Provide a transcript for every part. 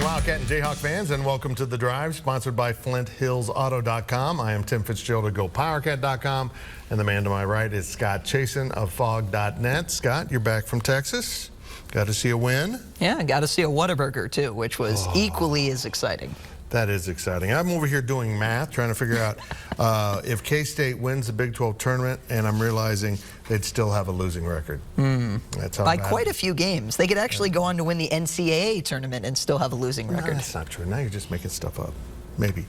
Wildcat and Jayhawk fans, and welcome to The Drive, sponsored by FlintHillsAuto.com. I am Tim Fitzgerald of GoPowerCat.com, and the man to my right is Scott Chasen of Fog.net. Scott, you're back from Texas. Got to see a win? Yeah, got to see a Whataburger, too, which was equally as exciting. That is exciting. I'm over here doing math, trying to figure out if K-State wins the Big 12 tournament, and I'm realizing they'd still have a losing record. That's how By quite a few games. They could actually go on to win the NCAA tournament and still have a losing record. No, that's not true. Now you're just making stuff up. Maybe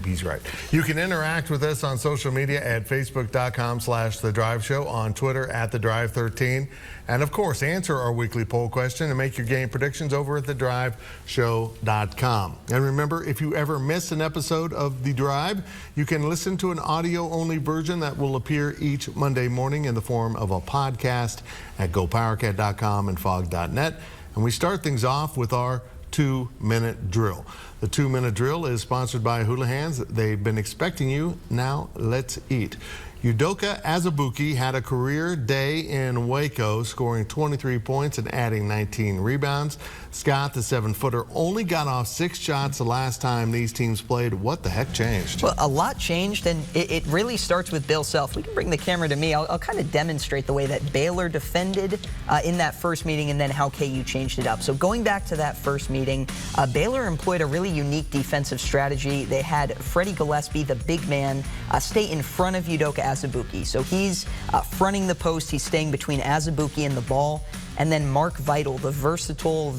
he's right. You can interact with us on social media at Facebook.com/The Drive Show, on Twitter at The Drive 13, and of course, answer our weekly poll question and make your game predictions over at TheDriveShow.com. And remember, if you ever miss an episode of The Drive, you can listen to an audio-only version that will appear each Monday morning in the form of a podcast at GoPowerCat.com and Fog.net. And we start things off with our 2-minute drill. The 2-minute drill is sponsored by Hula Hands. They've been expecting you. Now let's eat. Udoka Azubuike had a career day in Waco, scoring 23 points and adding 19 rebounds. Scott, the 7-footer, only got off 6 shots the last time these teams played. What the heck changed? Well, a lot changed, and it really starts with Bill Self. We can bring the camera to me. I'll kind of demonstrate the way that Baylor defended in that first meeting and then how KU changed it up. So going back to that first meeting, Baylor employed a really unique defensive strategy. They had Freddie Gillespie, the big man, stay in front of Udoka Azubuike. So he's fronting the post. He's staying between Azubuike and the ball. And then Mark Vital, the versatile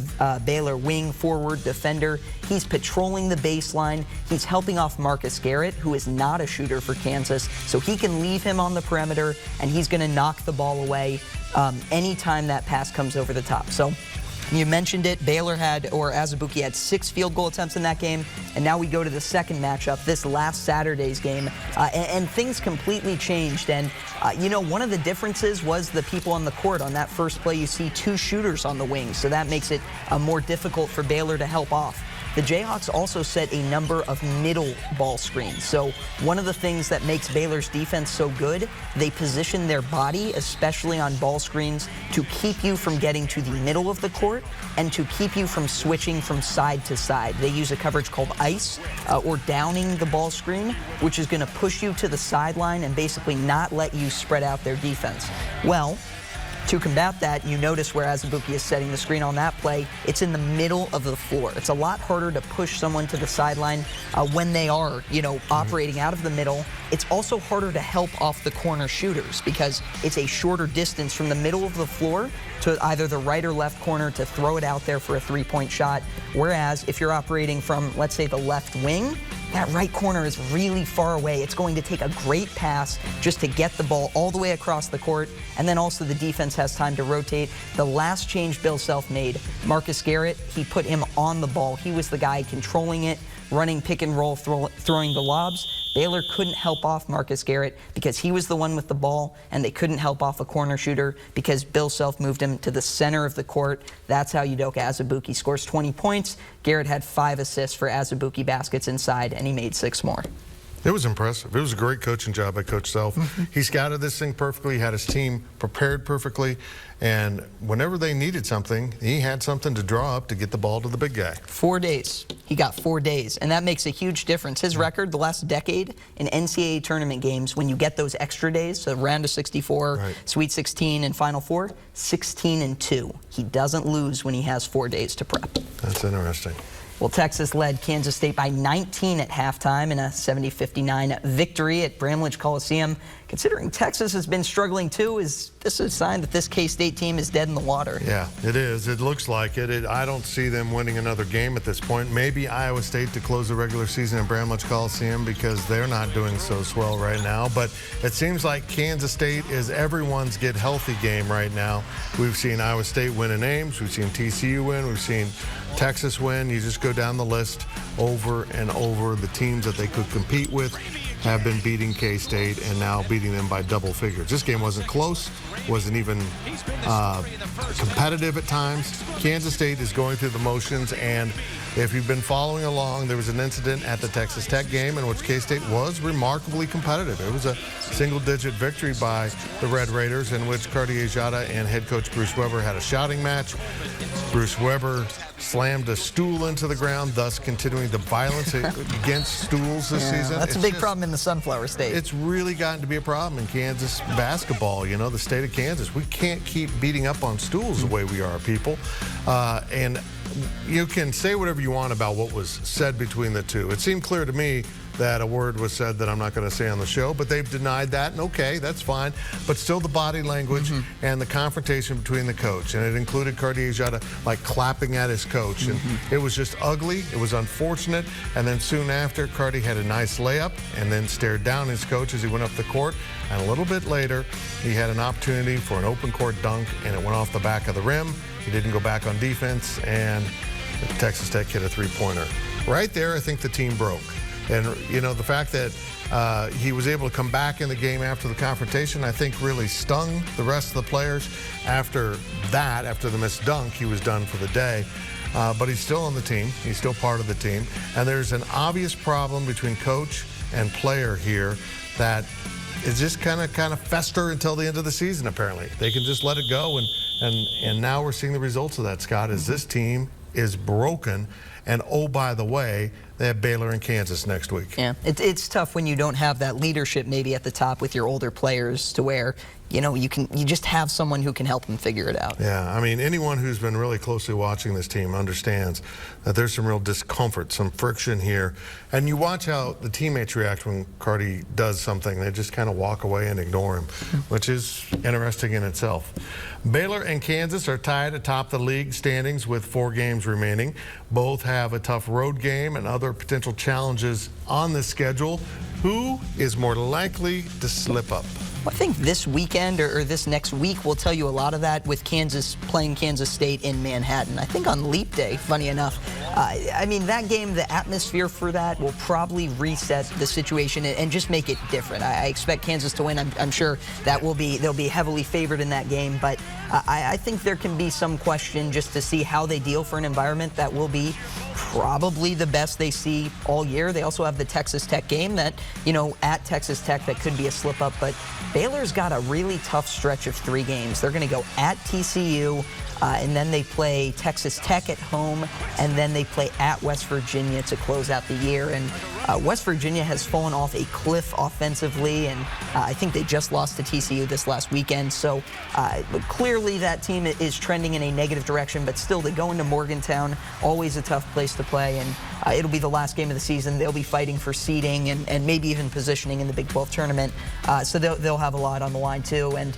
Baylor wing forward defender, he's patrolling the baseline. He's helping off Marcus Garrett, who is not a shooter for Kansas, so he can leave him on the perimeter, and he's going to knock the ball away anytime that pass comes over the top. So you mentioned it, Azubuike had 6 field goal attempts in that game, and now we go to the second matchup, this last Saturday's game, and things completely changed. And you know, one of the differences was the people on the court. On that first play, you see 2 shooters on the wings, so that makes it more difficult for Baylor to help off. The Jayhawks also set a number of middle ball screens. So one of the things that makes Baylor's defense so good, they position their body, especially on ball screens, to keep you from getting to the middle of the court and to keep you from switching from side to side. They use a coverage called ice, or downing the ball screen, which is going to push you to the sideline and basically not let you spread out their defense. Well, to combat that, you notice where Azubuike is setting the screen on that play, it's in the middle of the floor. It's a lot harder to push someone to the sideline when they are, operating out of the middle. It's also harder to help off the corner shooters because it's a shorter distance from the middle of the floor to either the right or left corner to throw it out there for a 3-point shot. Whereas if you're operating from, let's say, the left wing, that right corner is really far away. It's going to take a great pass just to get the ball all the way across the court, and then also the defense has time to rotate. The last change Bill Self made, Marcus Garrett, he put him on the ball. He was the guy controlling it, running pick and roll, throwing the lobs. Baylor couldn't help off Marcus Garrett because he was the one with the ball, and they couldn't help off a corner shooter because Bill Self moved him to the center of the court. That's how Udoka Azubuike scores 20 points. Garrett had 5 assists for Azubuike baskets inside, and he made 6 more. It was impressive. It was a great coaching job by Coach Self. He scouted this thing perfectly. He had his team prepared perfectly. And whenever they needed something, he had something to draw up to get the ball to the big guy. 4 days. He got 4 days, and that makes a huge difference. His record the last decade in NCAA tournament games, when you get those extra days, so round of 64, Sweet 16, and Final Four, 16-2. He doesn't lose when he has 4 days to prep. That's interesting. Well, Texas led Kansas State by 19 at halftime in a 70-59 victory at Bramlage Coliseum. Considering Texas has been struggling too, is this a sign that this K-State team is dead in the water? Yeah, it is. It looks like it. I don't see them winning another game at this point. Maybe Iowa State to close the regular season at Bramlage Coliseum because they're not doing so swell right now. But it seems like Kansas State is everyone's get healthy game right now. We've seen Iowa State win in Ames. We've seen TCU win. We've seen Texas win. You just go down the list over and over the teams that they could compete with. have been beating K-State and now beating them by double figures. This game wasn't close, wasn't even competitive at times. Kansas State is going through the motions, and if you've been following along, there was an incident at the Texas Tech game in which K-State was remarkably competitive. It was a single-digit victory by the Red Raiders in which Cartier-Jada and head coach Bruce Weber had a shouting match. Bruce Weber slammed a stool into the ground, thus continuing the violence against stools this season. That's a big problem in the Sunflower State. It's really gotten to be a problem in Kansas basketball, you know, the state of Kansas. We can't keep beating up on stools the way we are, people. And you can say whatever you want about what was said between the two. It seemed clear to me that a word was said that I'm not going to say on the show, but they've denied that, and okay, that's fine. But still the body language and the confrontation between the coach, and it included Cartier-Jada like clapping at his coach, and it was just ugly, it was unfortunate, and then soon after, Carty had a nice layup and then stared down his coach as he went up the court, and a little bit later, he had an opportunity for an open court dunk, and it went off the back of the rim. He didn't go back on defense, and Texas Tech hit a three-pointer. Right there, I think the team broke. And, you know, the fact that he was able to come back in the game after the confrontation, I think really stung the rest of the players. After that, after the missed dunk, he was done for the day. But he's still on the team. He's still part of the team. And there's an obvious problem between coach and player here that is just kind of fester until the end of the season, apparently. They can just let it go. And now we're seeing the results of that, Scott, as this team is broken. And oh, by the way, they have Baylor and Kansas next week. Yeah, it's tough when you don't have that leadership maybe at the top with your older players to where, you know, you just have someone who can help them figure it out. Yeah, I mean, anyone who's been really closely watching this team understands that there's some real discomfort, some friction here. And you watch how the teammates react when Carty does something. They just kind of walk away and ignore him, which is interesting in itself. Baylor and Kansas are tied atop the league standings with 4 games remaining. Both have a tough road game and other potential challenges on the schedule. Who is more likely to slip up? I think this weekend or this next week will tell you a lot of that with Kansas playing Kansas State in Manhattan. I think on Leap Day, funny enough. I mean, that game, the atmosphere for that will probably reset the situation and just make it different. I expect Kansas to win. I'm sure that they'll be heavily favored in that game, but I think there can be some question just to see how they deal for an environment that will be probably the best they see all year. They also have the Texas Tech game that, you know, at Texas Tech that could be a slip up, but Baylor's got a really tough stretch of 3 games. They're going to go at TCU, and then they play Texas Tech at home, and then they play at West Virginia to close out the year. And West Virginia has fallen off a cliff offensively, and I think they just lost to TCU this last weekend. So clearly that team is trending in a negative direction, but still they go into Morgantown, always a tough place to play, and it'll be the last game of the season. They'll be fighting for seeding and maybe even positioning in the Big 12 tournament. So they'll have a lot on the line too. And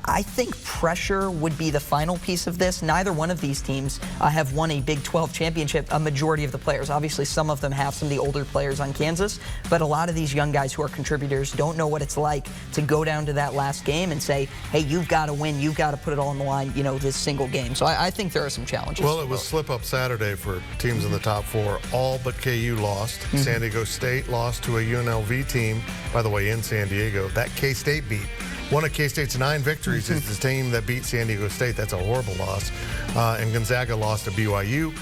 I think pressure would be the final piece of this. Neither one of these teams have won a Big 12 championship, a majority of the players. Obviously, some of them have, some of the older players on Kansas, but a lot of these young guys who are contributors don't know what it's like to go down to that last game and say, hey, you've got to win, you've got to put it all on the line, you know, this single game. So I think there are some challenges. Well, it was slip-up Saturday for teams in the top 4. All but KU lost. San Diego State lost to a UNLV team, by the way, in San Diego. That K-State beat. One of K-State's 9 victories is the team that beat San Diego State. That's a horrible loss. And Gonzaga lost to BYU.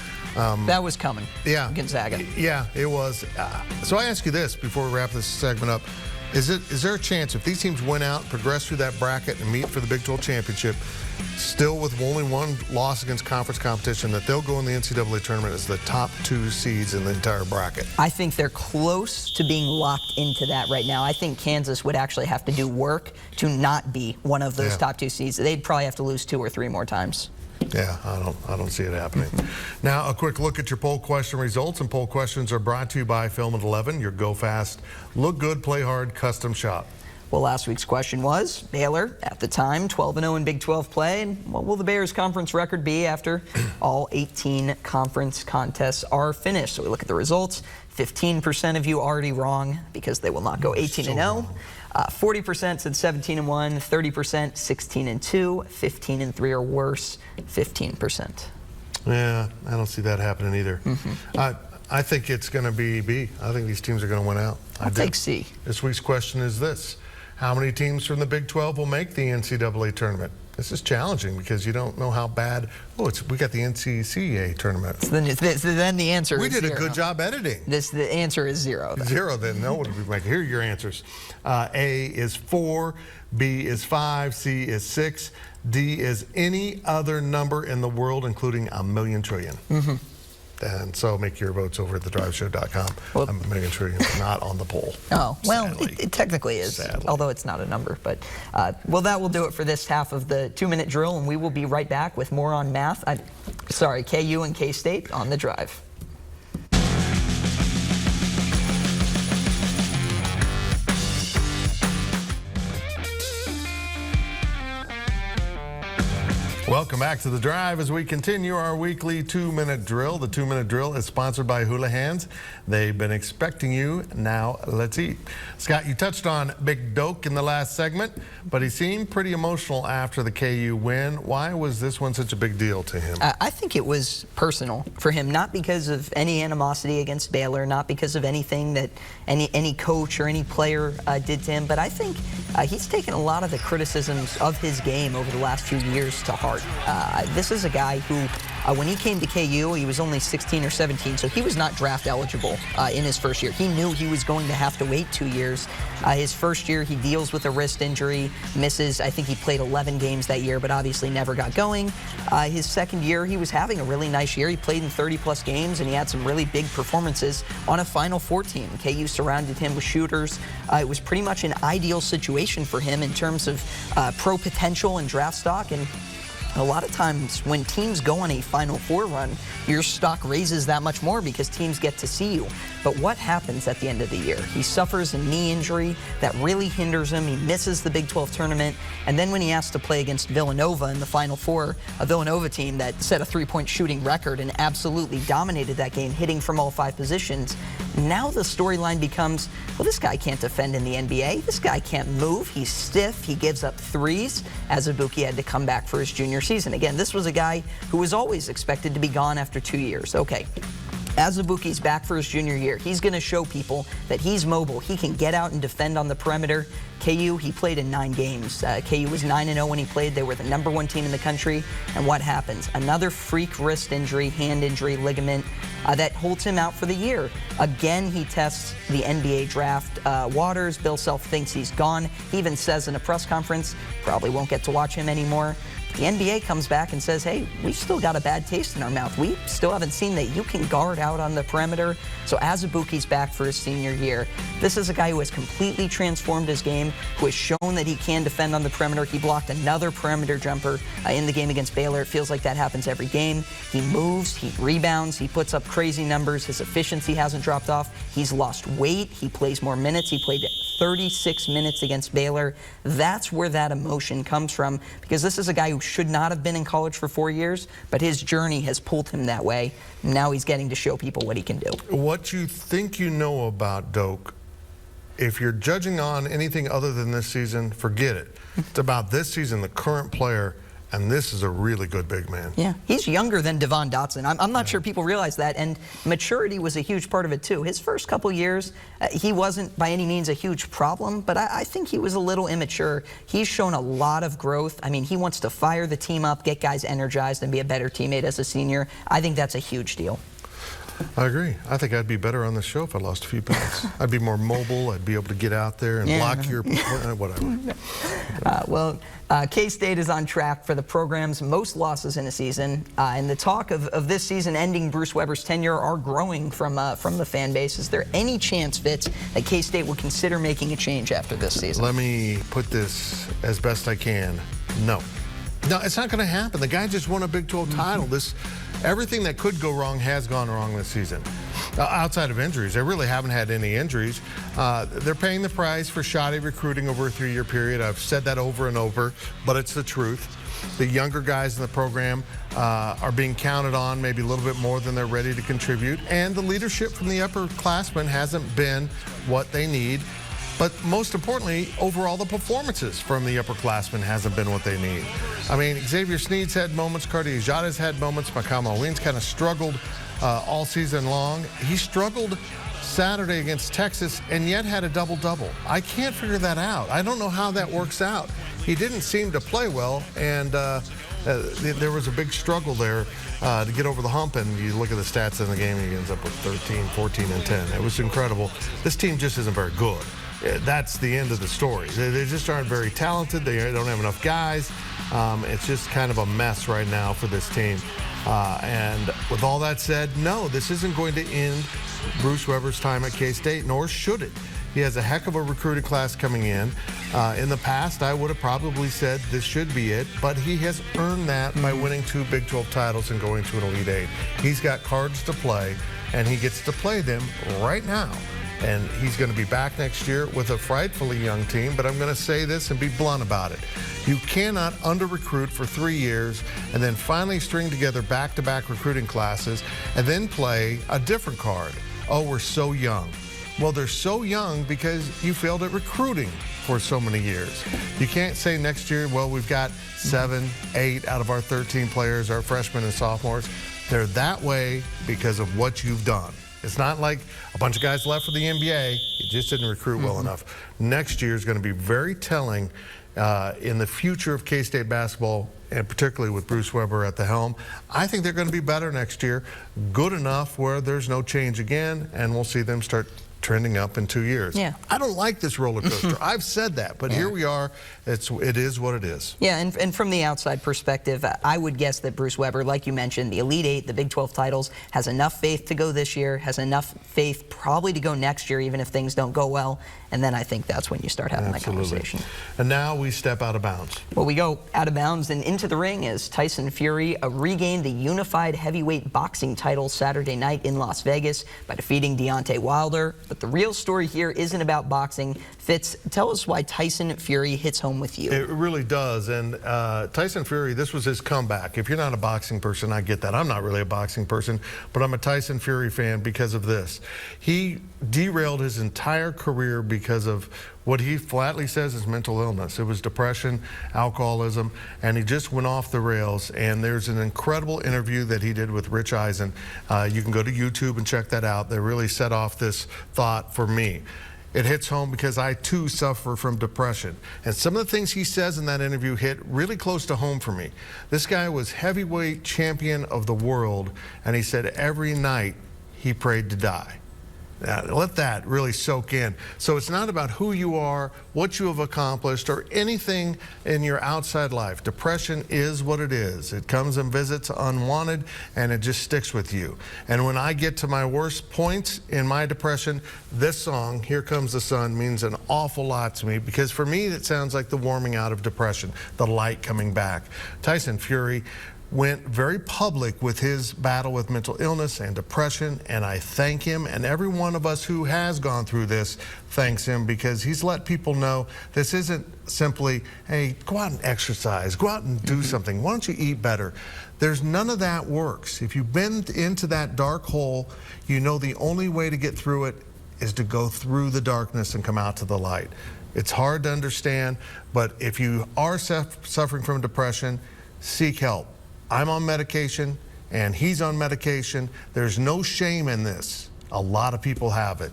That was coming. Yeah. Gonzaga. Yeah, it was. So I ask you this before we wrap this segment up. Is there a chance if these teams win out, progress through that bracket, and meet for the Big 12 championship, still with only 1 loss against conference competition, that they'll go in the NCAA tournament as the top 2 seeds in the entire bracket? I think they're close to being locked into that right now. I think Kansas would actually have to do work to not be one of those top 2 seeds. They'd probably have to lose 2 or 3 more times. Yeah, I don't see it happening. Now, a quick look at your poll question results, and poll questions are brought to you by Film at 11, your go fast, look good, play hard custom shop. Well, last week's question was, Baylor, at the time, 12-0 in Big 12 play, and what will the Bears' conference record be after all 18 conference contests are finished? So we look at the results. 15% of you already wrong because they will not go 18-0. 40% said 17-1, 30% 16-2, 15-3 or worse, 15%. Yeah, I don't see that happening either. I think it's going to be B. I think these teams are going to win out. I'll take C. This week's question is this. How many teams from the Big 12 will make the NCAA tournament? This is challenging because you don't know how bad. We got the NCCAA tournament. Then the answer we is did zero. A good job editing. The answer is zero. Then. Zero, then no one would be making. Here are your answers. A is 4, B is 5, C is 6, D is any other number in the world, including a million trillion. Mm-hmm. And so make your votes over at thedriveshow.com. Well, a million trillion is not on the poll. Oh, well, it technically is, Sadly. although it's not a number. But, well, that will do it for this half of the 2-minute drill, and we will be right back with more on math. KU and K-State on The Drive. Welcome back to The Drive as we continue our weekly 2-minute drill. The 2-minute drill is sponsored by Hula Hands. They've been expecting you. Now let's eat. Scott, you touched on Big Doke in the last segment, but he seemed pretty emotional after the KU win. Why was this one such a big deal to him? I think it was personal for him, not because of any animosity against Baylor, not because of anything that any coach or any player did to him, but I think he's taken a lot of the criticisms of his game over the last few years to heart. This is a guy who, when he came to KU, he was only 16 or 17, so he was not draft eligible in his first year. He knew he was going to have to wait 2 years. His first year, he deals with a wrist injury, misses. I think he played 11 games that year, but obviously never got going. His second year, he was having a really nice year. He played in 30-plus games, and he had some really big performances on a Final Four team. KU surrounded him with shooters. It was pretty much an ideal situation for him in terms of pro potential and draft stock. And a lot of times when teams go on a Final Four run, your stock raises that much more because teams get to see you. But what happens at the end of the year? He suffers a knee injury that really hinders him. He misses the Big 12 tournament. And then when he has to play against Villanova in the Final Four, a Villanova team that set a three-point shooting record and absolutely dominated that game, hitting from all 5 positions, now the storyline becomes, well, this guy can't defend in the NBA. This guy can't move. He's stiff. He gives up threes. Azubuike had to come back for his junior season. Again, this was a guy who was always expected to be gone after 2 years. Okay. Azubuike's back for his junior year. He's going to show people that he's mobile. He can get out and defend on the perimeter. KU, he played in 9 games. KU was 9-0 when he played. They were the #1 team in the country. And what happens? Another freak wrist injury, hand injury, ligament that holds him out for the year. Again, he tests the NBA draft waters. Bill Self thinks he's gone. He even says in a press conference, probably won't get to watch him anymore. The NBA comes back and says, hey, we've still got a bad taste in our mouth. We still haven't seen that you can guard out on the perimeter. So Azubuike's back for his senior year. This is a guy who has completely transformed his game, who has shown that he can defend on the perimeter. He blocked another perimeter jumper in the game against Baylor. It feels like that happens every game. He moves, he rebounds, he puts up crazy numbers. His efficiency hasn't dropped off. He's lost weight. He plays more minutes. He played 36 minutes against Baylor. That's where that emotion comes from, because this is a guy who should not have been in college for 4 years, but his journey has pulled him that way. Now he's getting to show people what he can do. What you think you know about Doke, if you're judging on anything other than this season, forget it. It's about this season, the current player, and this is a really good big man. Yeah, he's younger than Devon Dotson. I'm not sure people realize that, and maturity was a huge part of it too. His first couple years, he wasn't by any means a huge problem, but I think he was a little immature. He's shown a lot of growth. I mean, he wants to fire the team up, get guys energized, and be a better teammate as a senior. I think that's a huge deal. I agree. I think I'd be better on the show if I lost a few pounds. I'd be more mobile. I'd be able to get out there and block your whatever. K-State is on track for the program's most losses in a season, and the talk of this season ending Bruce Weber's tenure are growing from the fan base. Is there any chance, Fitz, that K-State would consider making a change after this season? Let me put this as best I can. No. No, it's not going to happen. The guy just won a Big 12 title. Everything that could go wrong has gone wrong this season. Outside of injuries, they really haven't had any injuries. They're paying the price for shoddy recruiting over a 3-year period. I've said that over and over, but it's the truth. The younger guys in the program are being counted on maybe a little bit more than they're ready to contribute, and the leadership from the upperclassmen hasn't been what they need. But most importantly, overall, the performances from the upperclassmen hasn't been what they need. I mean, Xavier Sneed's had moments, Cardi Ajada's had moments, Makam Alwin's kind of struggled. all season long. He struggled Saturday against Texas and yet had a double-double. I can't figure that out. I don't know how that works out. He didn't seem to play well, and there was a big struggle there to get over the hump, and you look at the stats in the game, and he ends up with 13, 14, and 10. It was incredible. This team just isn't very good. That's the end of the story. They just aren't very talented. They don't have enough guys. It's just kind of a mess right now for this team. And with all that said, no, this isn't going to end Bruce Weber's time at K-State, nor should it. He has a heck of a recruiting class coming in. In the past, I would have probably said this should be it, but he has earned that by winning 2 Big 12 titles and going to an Elite Eight. He's got cards to play, and he gets to play them right now. And he's going to be back next year with a frightfully young team, but I'm going to say this and be blunt about it. You cannot under-recruit for 3 years and then finally string together back-to-back recruiting classes and then play a different card. Oh, we're so young. Well, they're so young because you failed at recruiting for so many years. You can't say next year, well, we've got 7, 8 out of our 13 players are freshmen and sophomores. They're that way because of what you've done. It's not like a bunch of guys left for the NBA. You just didn't recruit well enough. Next year is going to be very telling in the future of K-State basketball, and particularly with Bruce Weber at the helm. I think they're going to be better next year, good enough where there's no change again, and we'll see them start trending up in 2 years. Yeah. I don't like this roller coaster. I've said that, but here we are. It is what it is. Yeah, and from the outside perspective, I would guess that Bruce Weber, like you mentioned, the Elite Eight, the Big 12 titles, has enough faith to go this year, has enough faith probably to go next year, even if things don't go well. And then I think that's when you start having that conversation. And now we step out of bounds. Well, we go out of bounds and into the ring as Tyson Fury regained the unified heavyweight boxing title Saturday night in Las Vegas by defeating Deontay Wilder. But the real story here isn't about boxing. Fitz, tell us why Tyson Fury hits home with you. It really does. And Tyson Fury, this was his comeback. If you're not a boxing person, I get that. I'm not really a boxing person, but I'm a Tyson Fury fan because of this. He derailed his entire career because of what he flatly says is mental illness. It was depression, alcoholism, and he just went off the rails. And there's an incredible interview that he did with Rich Eisen. You can go to YouTube and check that out. That really set off this thought for me. It hits home because I too suffer from depression. And some of the things he says in that interview hit really close to home for me. This guy was heavyweight champion of the world, and he said every night he prayed to die. Let that really soak in. So it's not about who you are, what you have accomplished, or anything in your outside life. Depression is what it is. It comes and visits unwanted, and it just sticks with you. And when I get to my worst points in my depression, this song, Here Comes the Sun, means an awful lot to me, because for me it sounds like the warming out of depression, the light coming back. Tyson Fury went very public with his battle with mental illness and depression, and I thank him, and every one of us who has gone through this thanks him, because he's let people know this isn't simply, hey, go out and exercise, go out and do something, why don't you eat better? There's none of that works. If you've been into that dark hole, you know the only way to get through it is to go through the darkness and come out to the light. It's hard to understand, but if you are suffering from depression, seek help. I'm on medication, and he's on medication. There's no shame in this. A lot of people have it.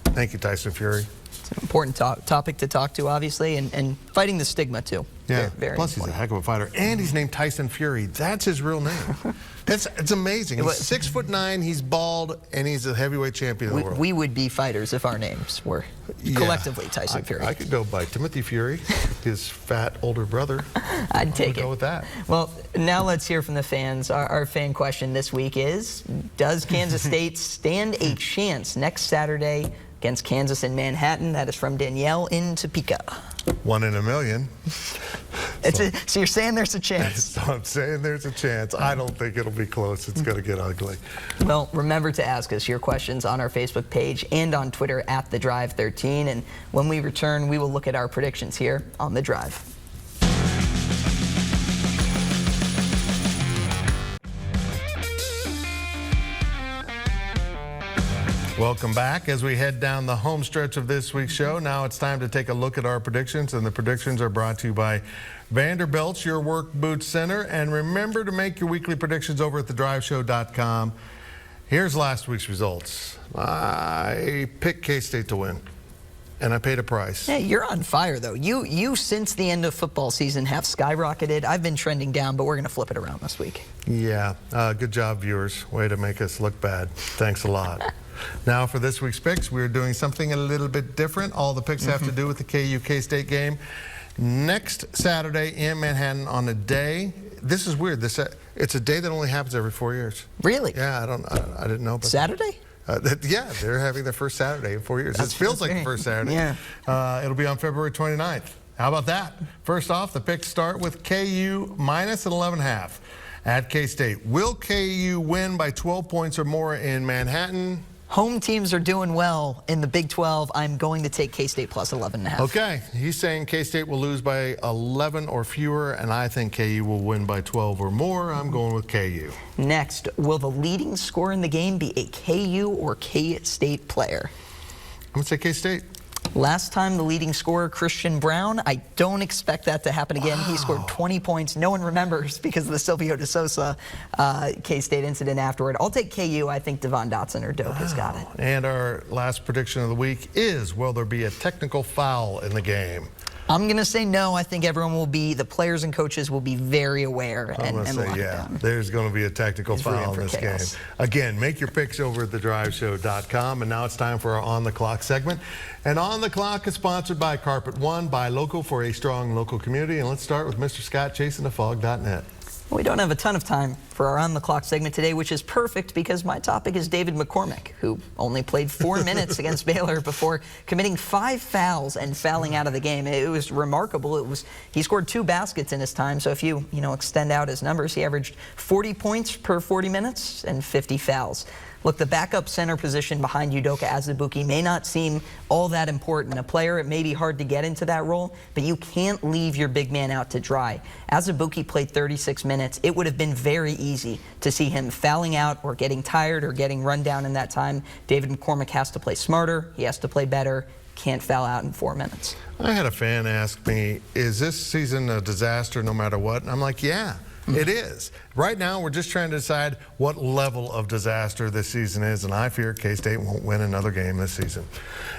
Thank you, Tyson Fury. It's an important topic to talk to, obviously, and fighting the stigma, too. Yeah, very plus he's a heck of a fighter. And he's named Tyson Fury. That's his real name. It's amazing. He's 6'9", he's bald, and he's a heavyweight champion of the world. We would be fighters if our names were collectively Tyson Fury. I could go by Timothy Fury, his fat older brother. I'd take it. Go with that. Well, now let's hear from the fans. Our fan question this week is, does Kansas State stand a chance next Saturday against Kansas in Manhattan? That is from Danielle in Topeka. 1 in a million. So you're saying there's a chance? So I'm saying there's a chance. I don't think it'll be close. It's going to get ugly. Well, remember to ask us your questions on our Facebook page and on Twitter at The Drive 13. And when we return, we will look at our predictions here on The Drive. Welcome back as we head down the home stretch of this week's show. Now it's time to take a look at our predictions, and the predictions are brought to you by Vanderbilt's Your Work Boot Center. And remember to make your weekly predictions over at thedriveshow.com. Here's last week's results. I picked K-State to win, and I paid a price. Hey, you're on fire, though. You since the end of football season, have skyrocketed. I've been trending down, but we're going to flip it around this week. Yeah, good job, viewers. Way to make us look bad. Thanks a lot. Now for this week's picks, we're doing something a little bit different. All the picks have to do with the KU K-State game. Next Saturday in Manhattan on a day. This is weird. It's a day that only happens every 4 years. Really? Yeah, I didn't know. But Saturday? Yeah, they're having their first Saturday in 4 years. It feels like the first Saturday. Yeah. It'll be on February 29th. How about that? First off, the picks start with KU minus an 11.5 at K-State. Will KU win by 12 points or more in Manhattan? Home teams are doing well in the Big 12. I'm going to take K-State plus 11.5. Okay, he's saying K-State will lose by 11 or fewer, and I think KU will win by 12 or more. I'm going with KU. Next, will the leading scorer in the game be a KU or K-State player? I'm going to say K-State. Last time the leading scorer, Christian Brown, I don't expect that to happen again. He scored 20 points. No one remembers because of the Silvio De Sousa K-State incident afterward. I'll take KU. I think Devon Dotson or Doak has got it. And our last prediction of the week is, will there be a technical foul in the game? I'm going to say no. I think the players and coaches will be very aware and lock it down. There's going to be a technical foul in this chaos. game. Again, make your picks over at thedriveshow.com. And now it's time for our On the Clock segment. And On the Clock is sponsored by Carpet One, buy local for a strong local community. And let's start with Mr. Scott chasing the fog.net. We don't have a ton of time for our On the Clock segment today, which is perfect because my topic is David McCormick, who only played 4 minutes against Baylor before committing 5 fouls and fouling out of the game. It was remarkable. He scored 2 baskets in his time, so if you extend out his numbers, he averaged 40 points per 40 minutes and 50 fouls. Look, the backup center position behind Udoka Azubuike may not seem all that important. A player, it may be hard to get into that role, but you can't leave your big man out to dry. Azubuike played 36 minutes. It would have been very easy to see him fouling out or getting tired or getting run down in that time. David McCormick has to play smarter. He has to play better. Can't foul out in 4 minutes. I had a fan ask me, is this season a disaster no matter what? And I'm like, yeah. It is. Right now, we're just trying to decide what level of disaster this season is, and I fear K-State won't win another game this season.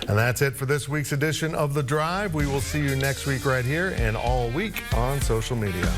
And that's it for this week's edition of The Drive. We will see you next week right here and all week on social media.